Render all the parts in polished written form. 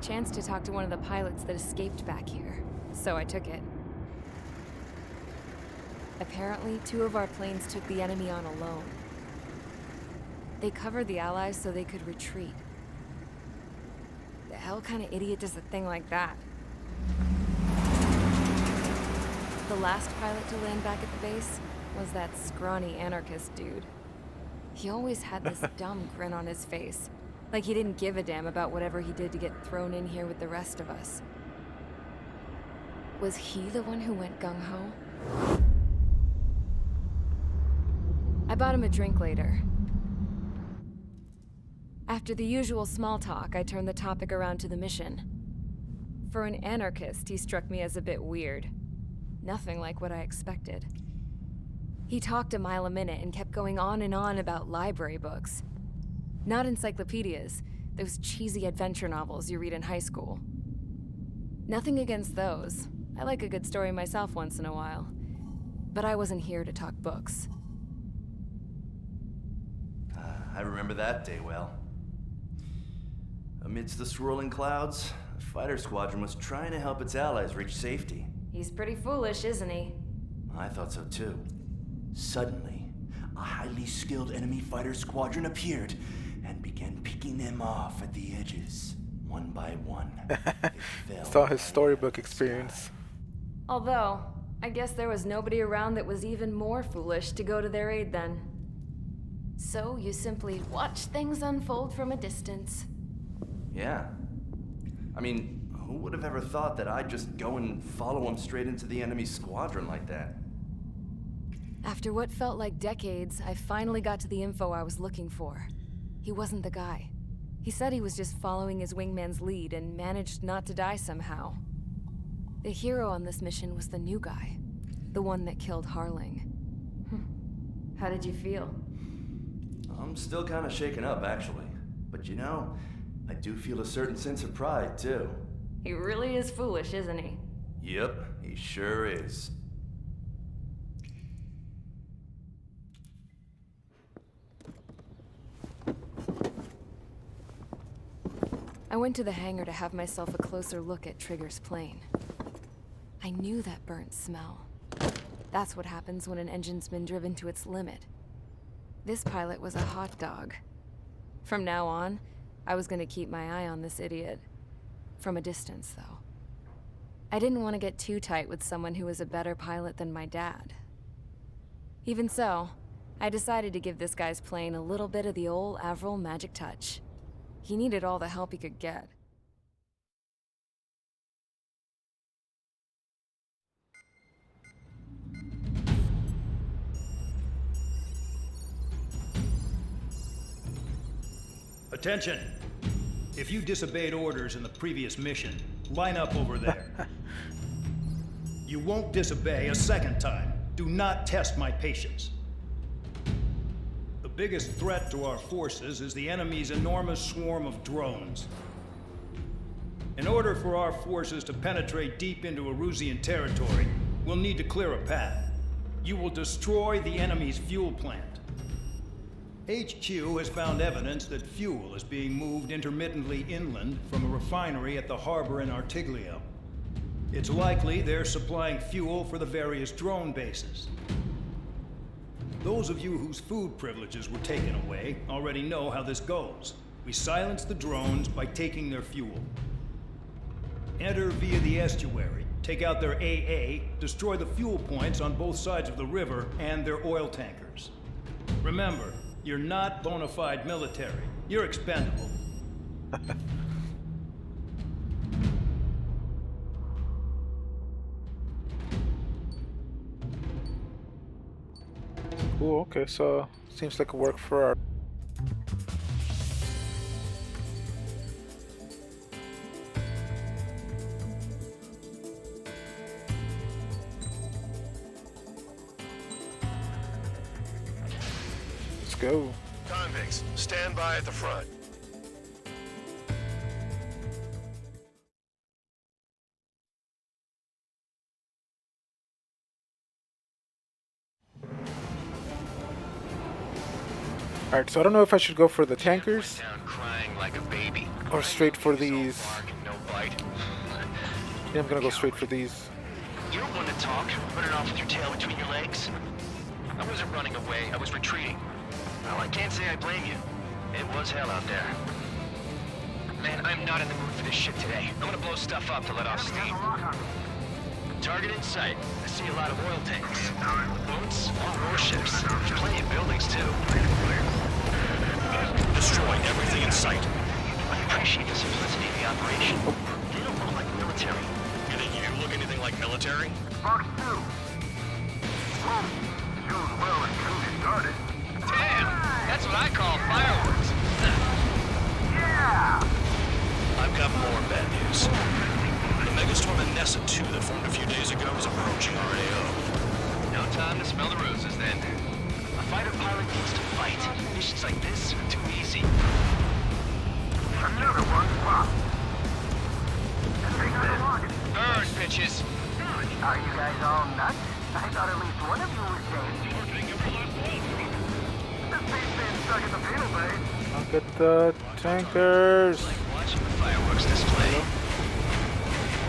chance to talk to one of the pilots that escaped back here, so I took it. Apparently, 2 of our planes took the enemy on alone. They covered the Allies so they could retreat. The hell kind of idiot does a thing like that? The last pilot to land back at the base was that scrawny anarchist dude. He always had this dumb grin on his face, like he didn't give a damn about whatever he did to get thrown in here with the rest of us. Was he the one who went gung-ho? I bought him a drink later. After the usual small talk, I turned the topic around to the mission. For an anarchist, he struck me as a bit weird. Nothing like what I expected. He talked a mile a minute and kept going on and on about library books. Not encyclopedias, those cheesy adventure novels you read in high school. Nothing against those. I like a good story myself once in a while. But I wasn't here to talk books. I remember that day well. Amidst the swirling clouds, a fighter squadron was trying to help its allies reach safety. He's pretty foolish, isn't he? I thought so too. Suddenly, a highly skilled enemy fighter squadron appeared and began picking them off at the edges, one by one. Saw his storybook experience. Although, I guess there was nobody around that was even more foolish to go to their aid then. So you simply watch things unfold from a distance. Yeah. I mean, who would have ever thought that I'd just go and follow him straight into the enemy squadron like that? After what felt like decades, I finally got to the info I was looking for. He wasn't the guy. He said he was just following his wingman's lead and managed not to die somehow. The hero on this mission was the new guy. The one that killed Harling. How did you feel? I'm still kind of shaken up, actually. But you know, I do feel a certain sense of pride, too. He really is foolish, isn't he? Yep, he sure is. I went to the hangar to have myself a closer look at Trigger's plane. I knew that burnt smell. That's what happens when an engine's been driven to its limit. This pilot was a hot dog. From now on, I was gonna keep my eye on this idiot. From a distance, though. I didn't want to get too tight with someone who was a better pilot than my dad. Even so, I decided to give this guy's plane a little bit of the old Avril magic touch. He needed all the help he could get. Attention! If you disobeyed orders in the previous mission, line up over there. You won't disobey a second time. Do not test my patience. The biggest threat to our forces is the enemy's enormous swarm of drones. In order for our forces to penetrate deep into Erusian territory, we'll need to clear a path. You will destroy the enemy's fuel plant. HQ has found evidence that fuel is being moved intermittently inland from a refinery at the harbor in Artiglio. It's likely they're supplying fuel for the various drone bases. Those of you whose food privileges were taken away already know how this goes. We silence the drones by taking their fuel. Enter via the estuary, take out their AA, destroy the fuel points on both sides of the river and their oil tankers. Remember, you're not bona fide military. You're expendable. Cool, okay, so seems like a work for our... Let's go. Convicts, stand by at the front. Alright, so I don't know if I should go for the tankers Down crying like a baby. or straight for these fight. Yeah, I'm gonna go straight for these. You don't want to talk, running off with your tail between your legs. I wasn't running away, I was retreating. Well, I can't say I blame you. It was hell out there. Man, I'm not in the mood for this shit today. I'm gonna blow stuff up to let off steam. Target in sight. I see a lot of oil tanks. Boats, warships. Plenty of buildings, too. Destroy everything in sight. I appreciate the simplicity of the operation. They don't look like military. You think you look anything like military? Fox 2. Whoa. Shows well and truly started. Damn! That's what I call fireworks. Yeah! I've got more bad news. The megastorm in Nessa 2 that formed a few days ago is approaching our AO. No time to smell the roses, then. A fighter pilot needs to fight. Missions like this are too easy. Another one popped. Burn, bitches! Are you guys all nuts? I thought at least one of you was dead. The space been stuck in the fatal bay. Look at the tankers. Like watching a fireworks display.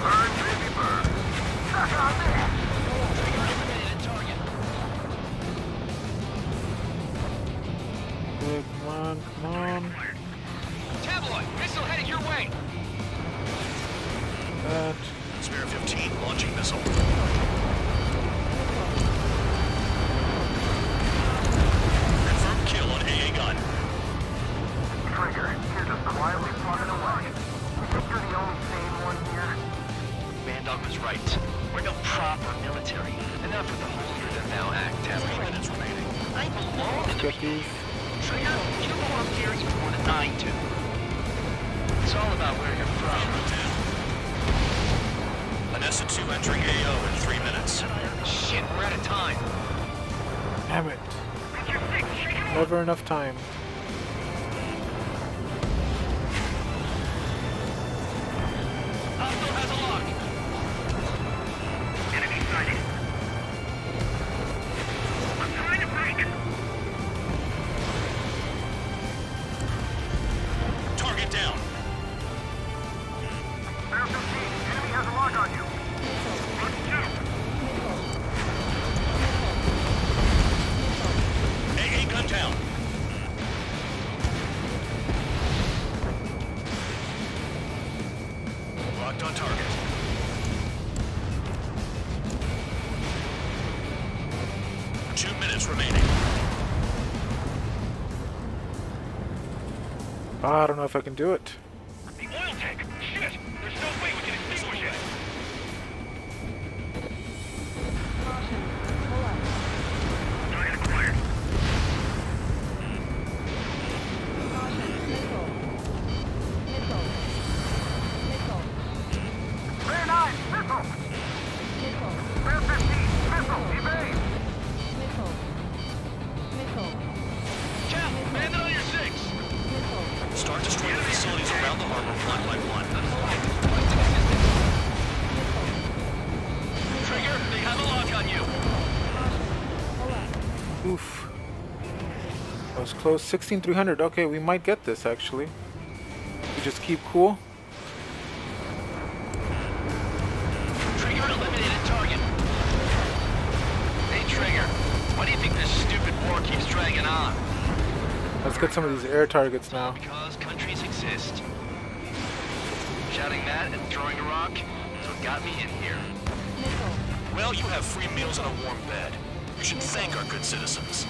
Burn, baby, burn. Suck on that. Okay, come on, come on. Tabloid, missile headed your way! That. Spare 15 launching missile. Confirmed kill on AA gun. Trigger, you're just quietly plugging away. You think you're the only sane one here? Bandog was right. We're no proper military. Enough with the holier than thou act, 3 minutes remaining. I belong in the Get these. Trigger, you belong here even more than I do. It's all about where you're from. Anessa 2 entering AO in 3 minutes. Shit, we're out of time. Damn it. Never enough time. Hostile has a lock. Enemy sighted. I'm trying to break. Target down. Bear 15, enemy has a lock on you. Look 2. AA gun down. Locked on target. Two minutes remaining. I don't know if I can do it. The oil tank! Shit! There's no way we can extinguish it! Target acquired. Bear 9, missile! Bear 15, missile, evade! Cap, man it on your six! Start destroying the facilities around the harbor one by one. Trigger, they have a lock on you! Oof. That was close. 16,300. Okay, we might get this actually. We just keep cool. Trigger eliminated target. Hey, Trigger, why do you think this stupid war keeps dragging on? Let's get some of these air targets now. Because countries exist. Shouting that and throwing a rock is what got me in here. Well, you have free meals and a warm bed. You should thank our good citizens.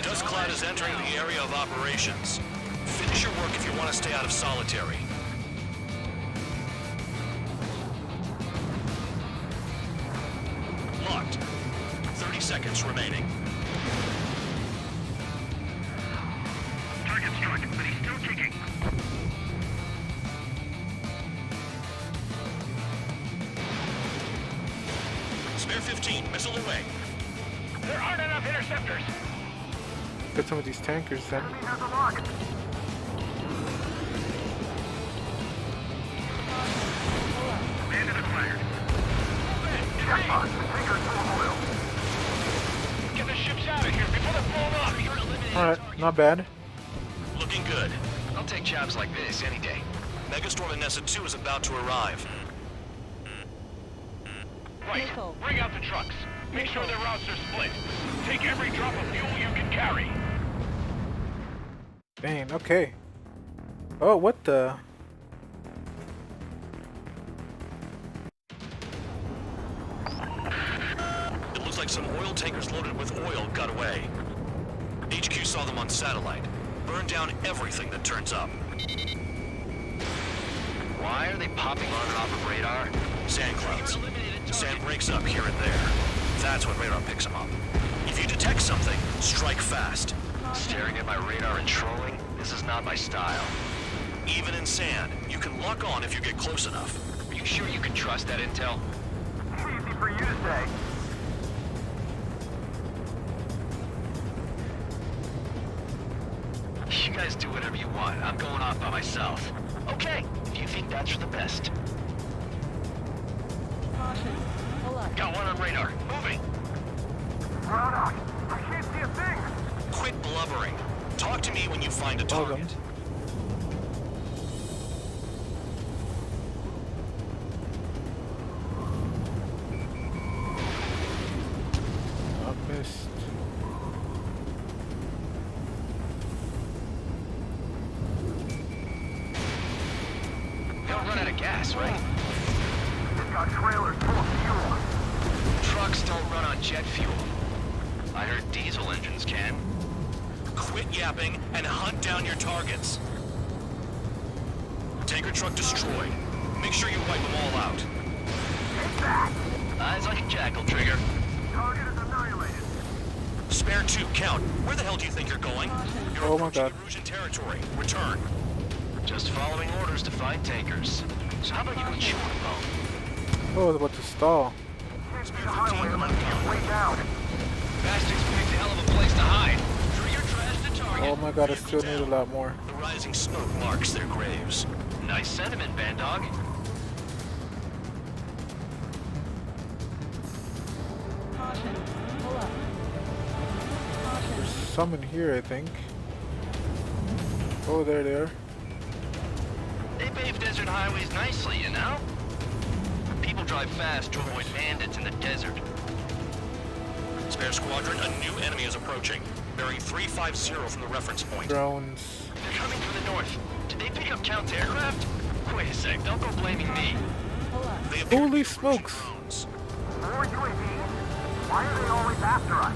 Dust Cloud is entering the area of operations. Finish your work if you want to stay out of solitary. Locked. 30 seconds remaining. Target struck, but he's still kicking. Spare 15, missile away. There aren't enough interceptors! Get some of these tankers then. Enemy has a lock. Bandit acquired. Jackpot, the tanker's full of oil. Get the ships out of here before they're blown up! You're eliminated Alright, not bad. Looking good. I'll take jobs like this any day. Megastorm Nessa 2 is about to arrive. Right. Bring out the trucks. Make sure their routes are split. Take every drop of fuel you can carry. Dang, okay. Oh, what the? It looks like some oil tankers loaded with oil got away. HQ saw them on satellite. Burned down everything that turns up. Why are they popping on and off of radar? Sand clouds. Sand breaks up here and there. That's when radar picks them up. If you detect something, strike fast. Staring at my radar and trolling? This is not my style. Even in sand, you can lock on if you get close enough. Are you sure you can trust that intel? Easy for you to say. You guys do whatever you want. I'm going off by myself. Okay, if you think that's for the best. Got one on radar. Moving. Braddock, I can't see a thing. Quit blubbering. Talk to me when you find a Hold on. target. I missed. They'll run out of gas, right? They've got trailers full of fuel. Trucks don't run on jet fuel. I heard diesel engines can. Quit yapping and hunt down your targets. Tanker truck destroyed. Make sure you wipe them all out. Take that. Eyes like a jackal, Trigger. Target is annihilated. Spare 2, count. Where the hell do you think you're going? You're Oh my approaching God. Erusian territory. Return. Just following orders to find tankers. So how about you go chew on a bone? Oh, I was about to stall. Can't see the highway unless you get way down. Bastards picked a hell of a place to hide. Trigger trash to target. Oh my God, I still need a lot more. The rising smoke marks their graves. Nice sentiment, Bandog. There's some in here, I think. Oh, there they are. They pave desert highways nicely, you know? People drive fast to avoid bandits in the desert. Spare squadron, a new enemy is approaching. Bearing 350 from the reference point. Drones. They're coming from the north. Did they pick up Count's aircraft? Wait a sec, don't go blaming me. They appear to Holy be smokes. drones. More UAVs? Why are they always after us?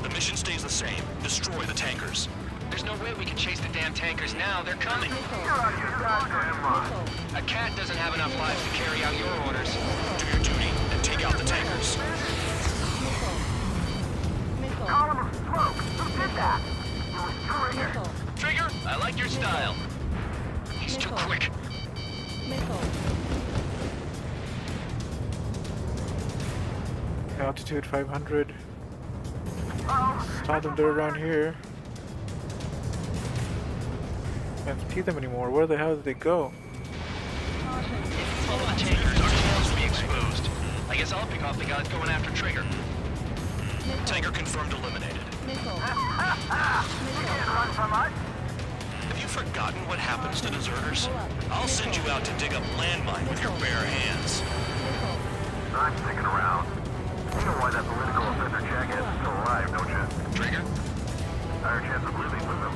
The mission stays the same. Destroy the tankers. There's no way we can chase the damn tankers now. They're coming. You're out of your goddamn mind. A cat doesn't have enough lives to carry out your orders. Do your duty and take out the tankers. Column of smoke. Who did that? It was Trigger. Trigger, I like your style. He's too quick. Altitude 500. Oh, Saw them, they're around here. Can't see them anymore. Where the hell did they go? Follow the tankers. Our channels will be exposed. I guess I'll pick off the guys going after Trigger. Tanker confirmed eliminated. you can't run from us. Have you forgotten what happens to deserters? I'll send you out to dig up landmine with your bare hands. I'm sticking around. You know why that political offender jackass is still alive, don't you? Trigger? Higher chance of living with him.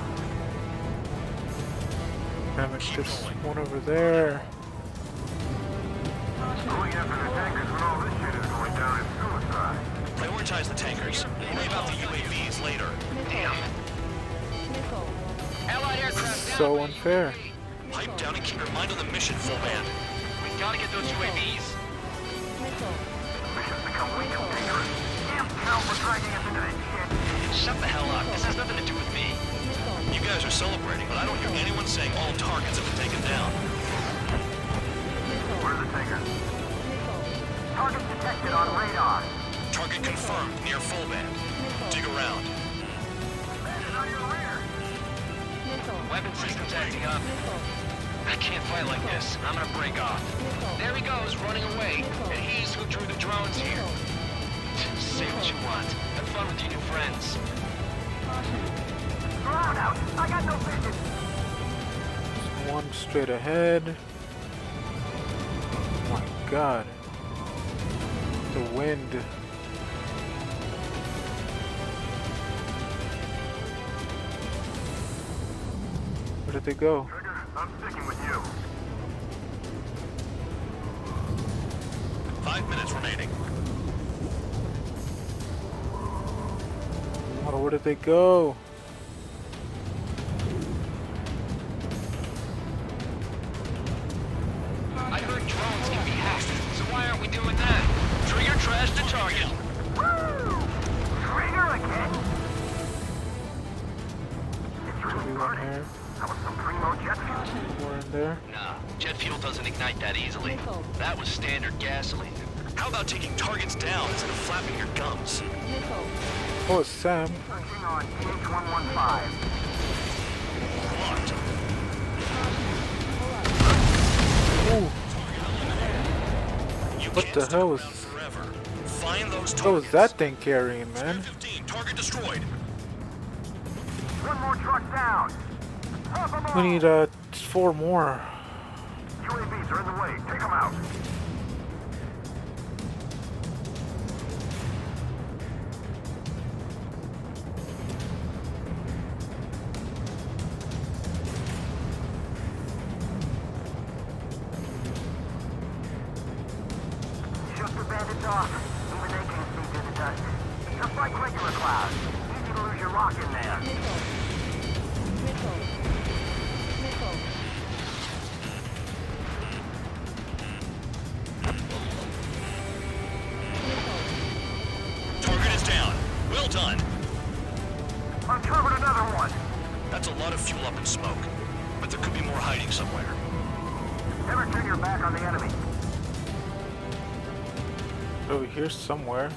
Damn it, there's one over there. Going after the tankers when all this shit is going down is suicide. Prioritize the tankers. Worry about the UAVs later. Damn. Allied aircraft down. So unfair. Pipe down and keep your mind on the mission, full band. We gotta get those UAVs. Mission's become way too dangerous. Damn town for dragging us into this shit. Shut the hell up. This has nothing to do with me. You guys are celebrating, but I don't hear anyone saying all targets have been taken down. Where are the tankers? Target detected on radar. Target confirmed near full band. Dig around. Landed on your rear. Weapon systems acting up. I can't fight like this. I'm gonna break off. There he goes, running away. And he's who drew the drones here. Say what you want. Have fun with your new friends. Drown out. I got no vision. One straight ahead. Oh my god. The wind. Where did they go? Trigger, I'm sticking with you. 5 minutes remaining. Oh, where did they go? I heard drones can be hacked, so why aren't we doing that? Trigger trash the target. Woo! Trigger again? It's really Everyone burning. here. That was some primo jet fuel. More in there. Nah, jet fuel doesn't ignite that easily. That was standard gasoline. How about taking targets down instead of flapping your gums? Oh, it's Sam. Pushing on TH-115. Locked. Ooh, You What can't the stick hell was- around forever. Find those what was targets. that thing carrying, man? 15, target destroyed. One more truck down. Pop 'em We all. need 4 more. UAVs are in the way. Take them out. Shook the bandits off. Even they can't see through the dust. Just like regular clouds. Easy to lose your lock in there. Target is down. Well done. Uncovered another one. That's a lot of fuel up in smoke. But there could be more hiding somewhere. Never turn your back on the enemy. Over here somewhere.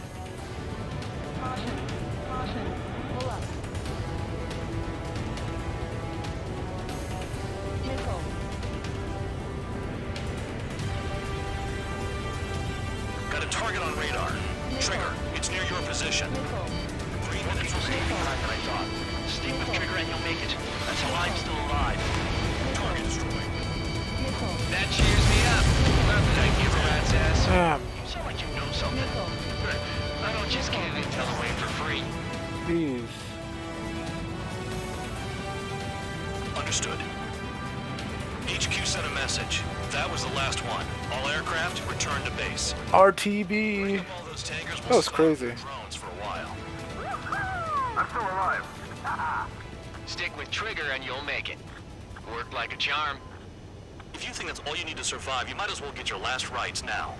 Got a target on radar. Trigger, it's near your position. 3 minutes remaining. Not than I thought. Stick with Trigger and you'll make it. That's how I'm still alive. Target destroyed. That cheers me up. Not that I give a rat's ass. Sam, You sound like you know something. I don't just give intel away for free. please. Understood. HQ sent a message. That was the last one. All aircraft return to base. RTB. Up all those tankers will That was stop crazy. the drones for a while. I'm still alive. Stick with Trigger and you'll make it. Worked like a charm. If you think that's all you need to survive, you might as well get your last rites now.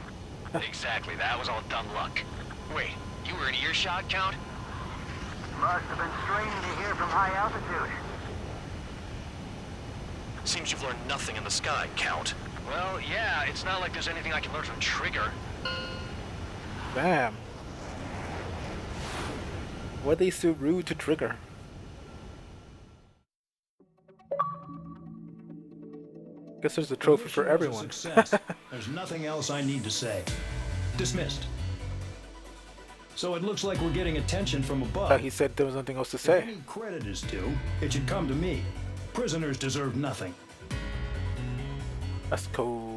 Exactly, that was all dumb luck. Wait, you were in earshot, Count? Must have been straining to hear from high altitude. Seems you've learned nothing in the sky, Count. Well, yeah, it's not like there's anything I can learn from Trigger. Bam. Why they so rude to Trigger? Guess there's a trophy for Mission was a everyone. success. There's nothing else I need to say. Dismissed. So it looks like we're getting attention from above. He said there was nothing else to If say. any credit is due, it should come to me. Prisoners deserve nothing. That's cool.